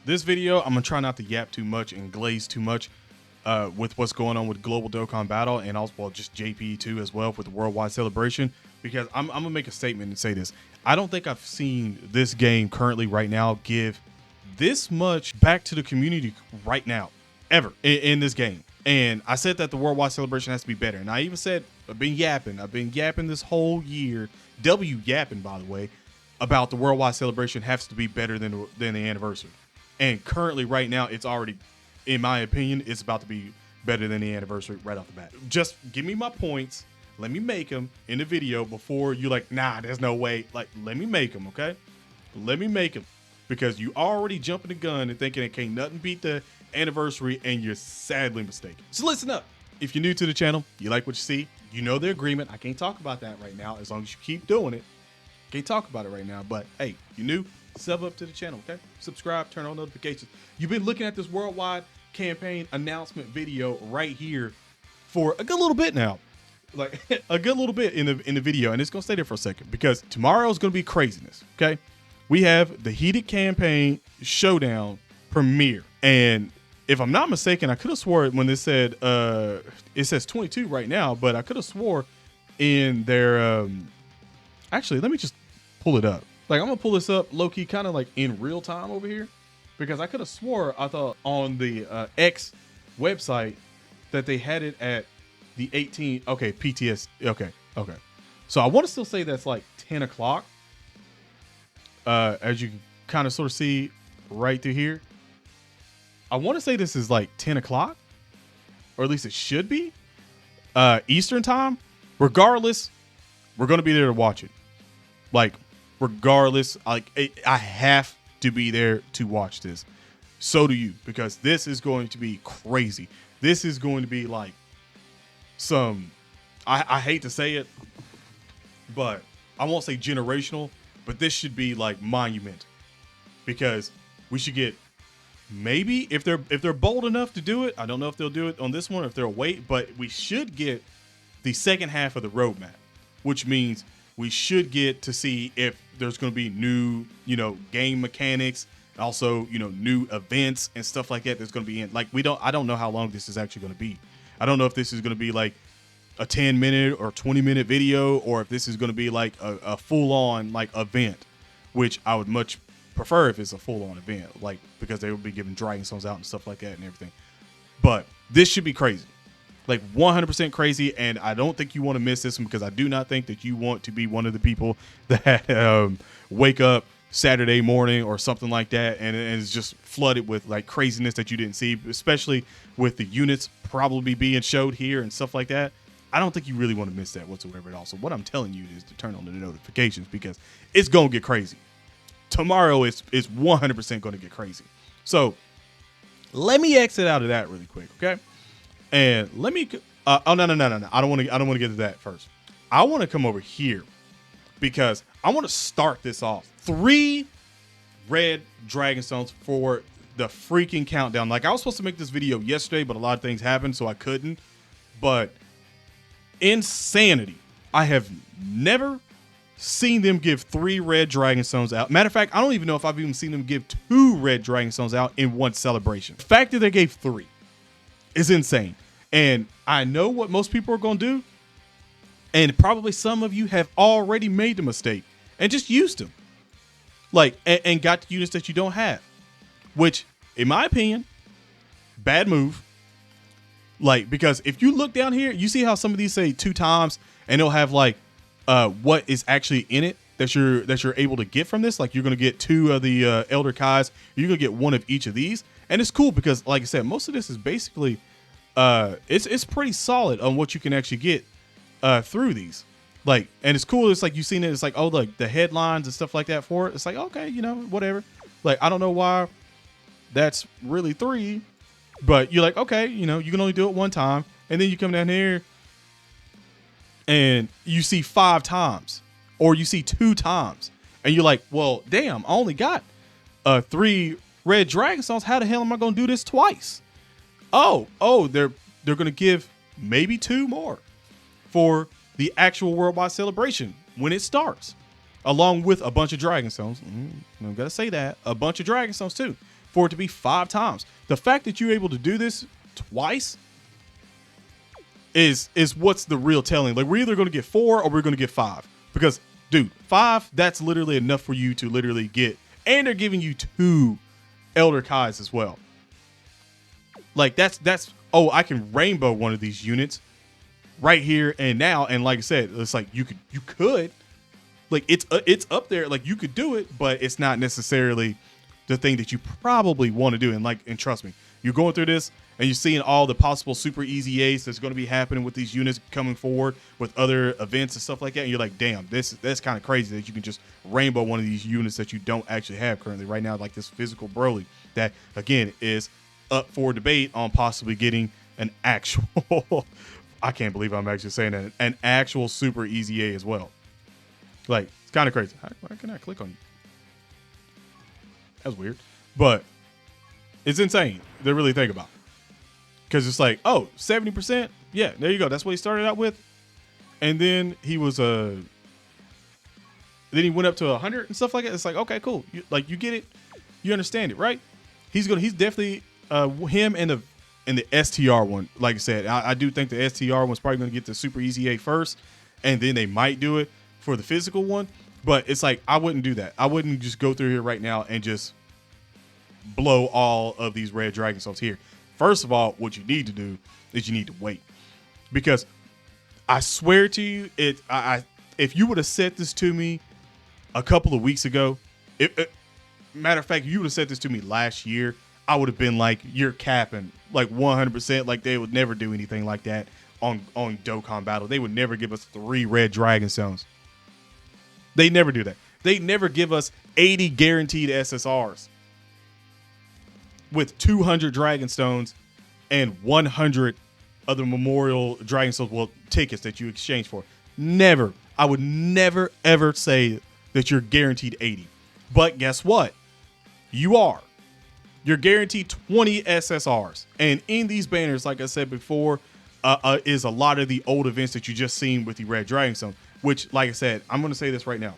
This video, I'm gonna try not to yap too much and glaze too much with what's going on with Global Dokkan Battle, and also, well, just JP too as well with the worldwide celebration, because I'm gonna make a statement and say this. I don't think I've seen this game currently right now give this much back to the community right now, ever in this game. And I said that the worldwide celebration has to be better. And I even said, I've been yapping this whole year, yapping, by the way, about the worldwide celebration has to be better than the anniversary. And currently right now, it's already, in my opinion, it's about to be better than the anniversary right off the bat. Just give me my points. Let me make them in the video before you like, nah, there's no way. Like, let me make them, okay? Let me make them. Because you already jumping the gun and thinking it can't nothing beat the anniversary, and you're sadly mistaken. So listen up. If you're new to the channel, you like what you see, you know the agreement. I can't talk about that right now as long as you keep doing it. Can't talk about it right now, but hey, you new, sub up to the channel, okay? Subscribe, turn on notifications. You've been looking at this worldwide campaign announcement video right here for a good little bit now. Like a good little bit in the video, and it's gonna stay there for a second because tomorrow is gonna be craziness, okay? We have the Heated Campaign Showdown premiere, and if I'm not mistaken, I could have swore when this said it says 22 right now, but I could have swore in their actually, let me just pull it up. Like, I'm gonna pull this up low-key kind of like in real time over here, because I could have swore I thought on the X website that they had it at the 18. Okay, PTS. Okay. So I want to still say that's like 10 o'clock. As you can kind of sort of see right through here. I want to say this is like 10 o'clock, or at least it should be Eastern time. Regardless, we're going to be there to watch it. Like, regardless, like I have to be there to watch this. So do you, because this is going to be crazy. This is going to be like some, I hate to say it, but I won't say generational, but this should be like monumental, because we should get, maybe if they're bold enough to do it, I don't know if they'll do it on this one or if they'll wait, but we should get the second half of the roadmap, which means we should get to see if there's going to be new, game mechanics, also, new events and stuff like that. That's going to be in, like, I don't know how long this is actually going to be. I don't know if this is going to be like a 10-minute or 20-minute video, or if this is going to be like a full-on like event, which I would much prefer if it's a full-on event, like, because they would be giving Dragon Stones out and stuff like that and everything. But this should be crazy, like 100% crazy, and I don't think you want to miss this one, because I do not think that you want to be one of the people that wake up Saturday morning or something like that and is just flooded with like craziness that you didn't see, especially with the units probably being showed here and stuff like that. I don't think you really want to miss that whatsoever at all. So what I'm telling you is to turn on the notifications, because it's going to get crazy. Tomorrow is 100% going to get crazy. So let me exit out of that really quick, okay? And let me oh no. I don't want to get to that first. I want to come over here because I want to start this off. 3 red Dragon Stones for the freaking countdown. Like, I was supposed to make this video yesterday, but a lot of things happened, so I couldn't. But insanity. I have never seen them give 3 red Dragon Stones out. Matter of fact, I don't even know if I've even seen them give 2 red Dragon Stones out in one celebration. The fact that they gave 3 is insane. And I know what most people are going to do. And probably some of you have already made the mistake and just used them. Like, and got the units that you don't have. Which, in my opinion, bad move. Like, because if you look down here, you see how some of these say 2 times, and they'll have like what is actually in it that you're able to get from this. Like, you're gonna get 2 of the Elder Kais, you're gonna get 1 of each of these, and it's cool because, like I said, most of this is basically it's pretty solid on what you can actually get through these. Like, and it's cool. It's like you've seen it. It's like, oh, like the headlines and stuff like that for it. It's like, okay, whatever. Like, I don't know why that's really 3. But you're like, okay, you can only do it 1 time. And then you come down here and you see 5 times, or you see 2 times. And you're like, well, damn, I only got 3 red Dragon Stones. How the hell am I going to do this twice? Oh, they're going to give maybe 2 more for the actual worldwide celebration when it starts, along with a bunch of Dragon Stones. I've got to say that, a bunch of Dragon Stones too. for it to be 5 times. The fact that you're able to do this twice is what's the real telling. Like, we're either going to get 4 or we're going to get 5. Because, dude, 5, that's literally enough for you to literally get. And they're giving you 2 Elder Kais as well. Like, that's oh, I can rainbow one of these units right here and now. And like I said, it's like you could like it's up there. Like, you could do it, but it's not necessarily the thing that you probably want to do. And trust me, you're going through this and you're seeing all the possible super easy A's that's going to be happening with these units coming forward with other events and stuff like that. And you're like, damn, that's kind of crazy that you can just rainbow one of these units that you don't actually have currently right now, like this physical Broly that, again, is up for debate on possibly getting an actual I can't believe I'm actually saying that, an actual super easy A as well. Like, it's kind of crazy. Why can I click on you? That's weird. But it's insane to really think about. Because it's like, oh, 70%? Yeah, there you go. That's what he started out with. And then he was then he went up to 100 and stuff like that. It's like, okay, cool. You get it. You understand it, right? He's definitely him and the STR one. Like I said, I do think the STR one's probably going to get the super easy A first, and then they might do it for the physical one. But it's like, I wouldn't do that. I wouldn't just go through here right now and just blow all of these red dragon souls here. First of all, what you need to do is you need to wait, because I swear to you, if you would have said this to me a couple of weeks ago, matter of fact, you would have said this to me last year, I would have been like, you're capping, like 100%. Like, they would never do anything like that on Dokkan Battle. They would never give us 3 red dragon stones. They never do that. They never give us 80 guaranteed SSRs with 200 dragon stones and 100 other memorial dragon stones, well, tickets that you exchange for. Never. I would never, ever say that you're guaranteed 80. But guess what? You are. You're guaranteed 20 SSRs. And in these banners, like I said before, is a lot of the old events that you just seen with the red dragon stone, which, like I said, I'm going to say this right now.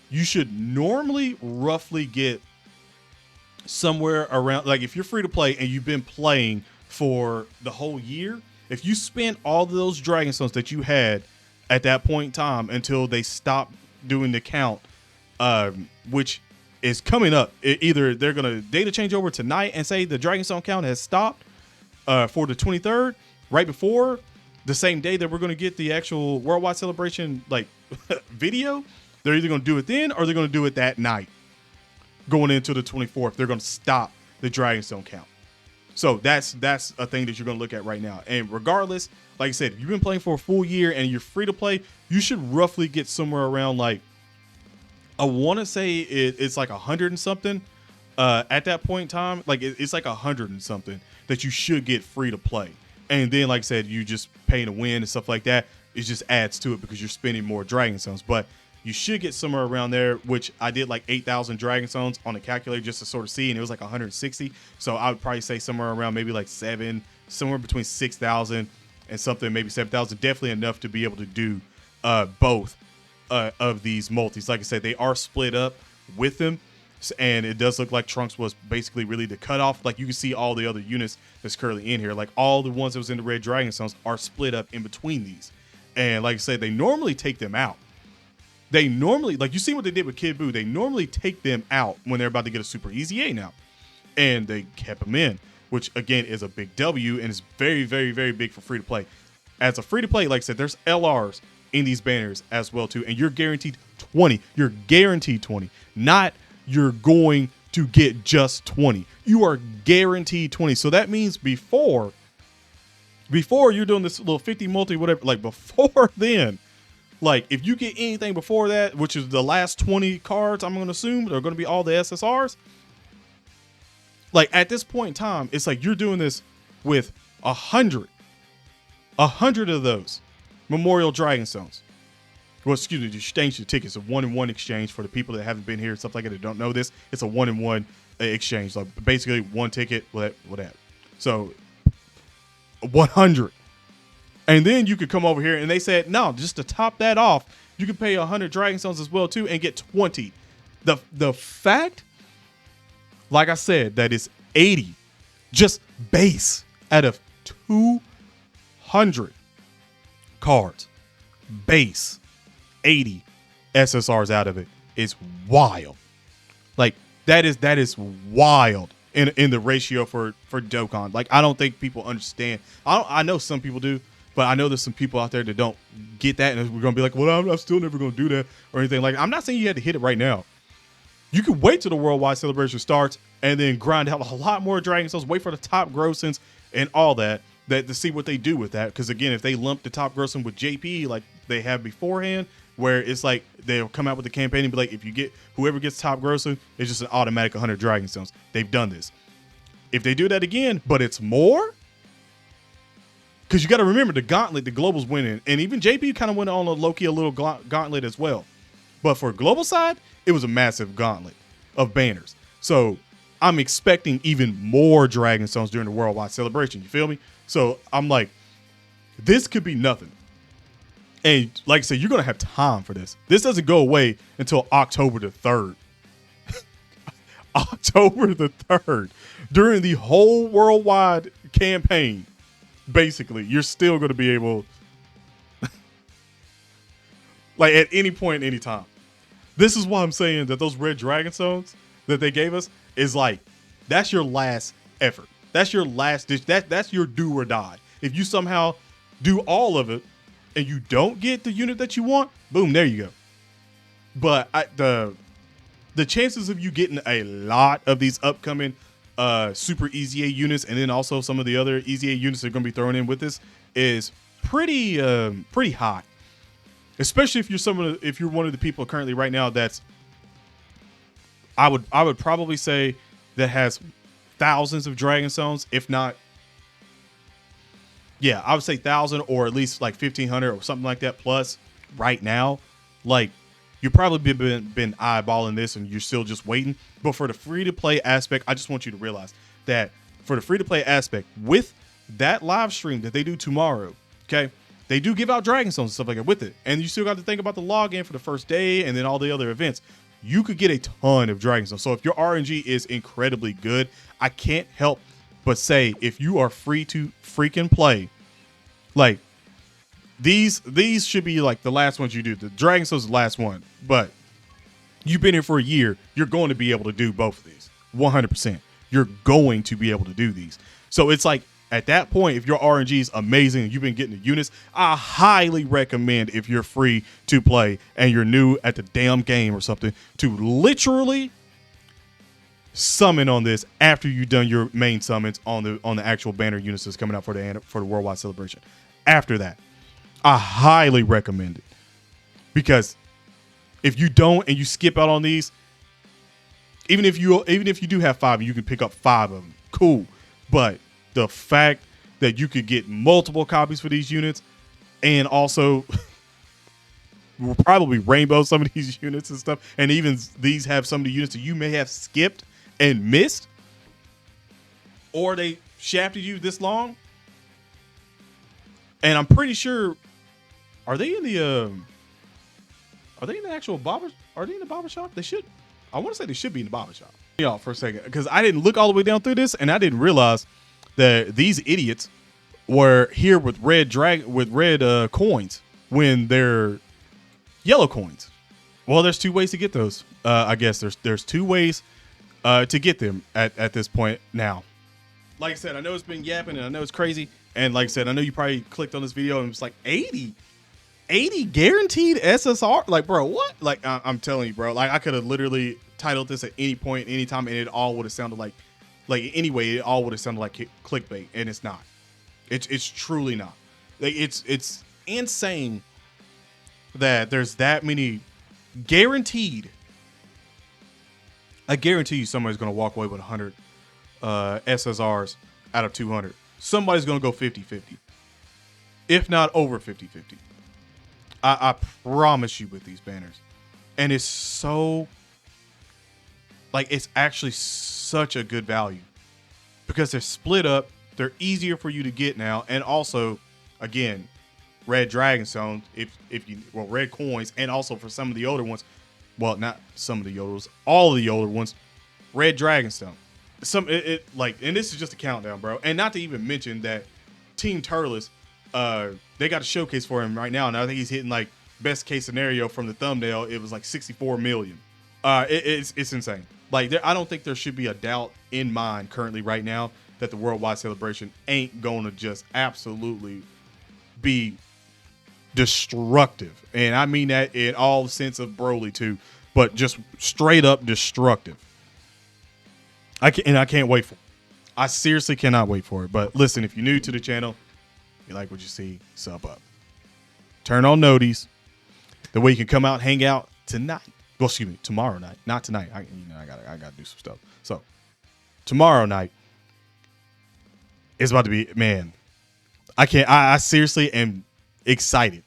You should normally roughly get somewhere around, like, if you're free to play and you've been playing for the whole year, if you spend all of those dragon stones that you had at that point in time until they stop doing the count, which is coming up. Either they're going to data change over tonight and say the Dragonstone count has stopped for the 23rd, right before the same day that we're going to get the actual worldwide celebration, like, video. They're either going to do it then or they're going to do it that night. Going into the 24th, they're going to stop the Dragonstone count. So that's a thing that you're going to look at right now. And regardless, like I said, if you've been playing for a full year and you're free to play, you should roughly get somewhere around, like, I want to say it's like 100 and something at that point in time. Like, it's like 100 and something that you should get free to play. And then, like I said, you just pay to win and stuff like that. It just adds to it because you're spending more dragon stones. But you should get somewhere around there, which I did like 8,000 dragon stones on the calculator just to sort of see, and it was like 160. So I would probably say somewhere around maybe like somewhere between 6,000 and something, maybe 7,000. Definitely enough to be able to do both of these multis. Like I said, they are split up with them, and it does look like Trunks was basically really the cutoff. Like, you can see all the other units that's currently in here. Like, all the ones that was in the red dragon stones are split up in between these. And like I said, they normally take them out. They normally, like, you see what they did with Kid Buu, they normally take them out when they're about to get a super easy A now. And they kept them in, which again is a big W and is very, very, very big for free to play. As a free to play, like I said, there's LRs in these banners as well too, and you're guaranteed 20. You're guaranteed 20, not you're going to get just 20. You are guaranteed 20. So that means before you're doing this little 50 multi, whatever, like before then, like, if you get anything before that, which is the last 20 cards, I'm going to assume they're going to be all the SSRs. Like, at this point in time, it's like you're doing this with 100 of those Memorial Dragon Stones. Well, excuse me, to exchange the tickets, a 1-in-1 exchange for the people that haven't been here, stuff like that, that don't know this. It's a 1-in-1 exchange. Like, basically one ticket, whatever. So 100. And then you could come over here and they said, no, just to top that off, you can pay 100 Dragon Stones as well too and get 20. The fact Like I said, that is 80 just base out of 200 cards. Base 80 SSRs out of it is wild. Like that is wild in the ratio for Dokkan. Like I don't think people understand. I know some people do, but I know there's some people out there that don't get that, and we're gonna be like, well, I'm still never gonna do that or anything. Like I'm not saying you had to hit it right now. You could wait till the worldwide celebration starts and then grind out a lot more Dragon Stones. Wait for the top grossings and all that to see what they do with that. Because again, if they lump the top grossing with JP like they have beforehand, where it's like they'll come out with the campaign and be like, if you get whoever gets top grossing, it's just an automatic 100 Dragon Stones. They've done this. If they do that again, but it's more, because you got to remember the gauntlet, the global's winning, and even JP kind of went on a low-key a little gauntlet as well. But for global side, it was a massive gauntlet of banners. So I'm expecting even more Dragon Stones during the worldwide celebration. You feel me? So I'm like, this could be nothing. And like I said, you're going to have time for this. This doesn't go away until October the 3rd. October the 3rd. During the whole worldwide campaign, basically, you're still going to be able, like at any point, any time. This is why I'm saying that those red Dragon Stones that they gave us is like, that's your last effort. That's your last ditch. That's your do or die. If you somehow do all of it and you don't get the unit that you want, boom, there you go. But the chances of you getting a lot of these upcoming super EZA units, and then also some of the other EZA units that are going to be thrown in with this, is pretty high. Especially if you're one of the people currently right now that's, I would probably say, that has thousands of Dragon Stones, if not, yeah, I would say 1,000 or at least like 1,500 or something like that plus right now. Like you've probably been eyeballing this and you're still just waiting. But for the free to play aspect, I just want you to realize that for the free to play aspect, with that live stream that they do tomorrow, okay, they do give out Dragon Stones and stuff like that with it. And you still got to think about the login for the first day and then all the other events. You could get a ton of Dragon Stones. So if your RNG is incredibly good, I can't help but say, if you are free to freaking play, like these should be like the last ones you do. The Dragon Stones is the last one, but you've been here for a year. You're going to be able to do both of these 100%. You're going to be able to do these. So it's like, at that point, if your RNG is amazing and you've been getting the units, I highly recommend, if you're free to play and you're new at the damn game or something, to literally summon on this after you've done your main summons on the actual banner units that's coming out for the worldwide celebration. After that, I highly recommend it, because if you don't and you skip out on these, even if you do have 5 and you can pick up 5 of them, cool, but the fact that you could get multiple copies for these units, and also will probably rainbow some of these units and stuff, and even these have some of the units that you may have skipped and missed, or they shafted you this long. And I'm pretty sure, are they in the actual barber? Are they in the barber shop? They should. I want to say they should be in the barber shop. Y'all for a second, because I didn't look all the way down through this, and I didn't realize that these idiots were here with red coins when they're yellow coins. Well, there's 2 ways to get those. I guess there's 2 ways to get them at this point now. Like I said, I know it's been yapping and I know it's crazy. And like I said, I know you probably clicked on this video and it's like 80 guaranteed SSR. Like, bro, what? Like, I'm telling you, bro, like I could have literally titled this at any point, anytime, and it all would have sounded like anyway, it all would have sounded like clickbait, and it's not. It's truly not. Like, it's insane that there's that many guaranteed. I guarantee you somebody's going to walk away with 100 SSRs out of 200. Somebody's going to go 50-50, if not over 50-50. I promise you with these banners. And it's so, like, it's actually such a good value because they're split up. They're easier for you to get now. And also, again, red Dragon Stones, red coins, and also for some of the older ones, well, not some of the older ones, all of the older ones, Red Dragonstone. Like, and this is just a countdown, bro. And not to even mention that Team Turles, they got a showcase for him right now, and I think he's hitting like best case scenario from the thumbnail. It was like 64 million. It's insane. Like, I don't think there should be a doubt in mind currently right now that the worldwide celebration ain't gonna just absolutely be destructive, and I mean that in all sense of Broly too, but just straight up destructive. I can't wait for it. I seriously cannot wait for it. But listen, if you're new to the channel, you like what you see, sub up, turn on noties, the way you can come out, hang out tonight. Well, excuse me, tomorrow night, not tonight. I gotta do some stuff. So tomorrow night is about to be, man. I seriously am excited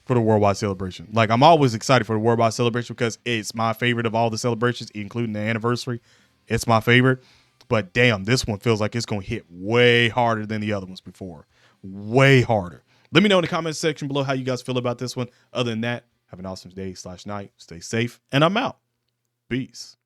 for the worldwide celebration. Like, I'm always excited for the worldwide celebration because it's my favorite of all the celebrations, including the anniversary. It's my favorite. But damn, this one feels like it's gonna hit way harder than the other ones before. Way harder. Let me know in the comment section below how you guys feel about this one. Other than that, have an awesome day/night. Stay safe, and I'm out. Peace.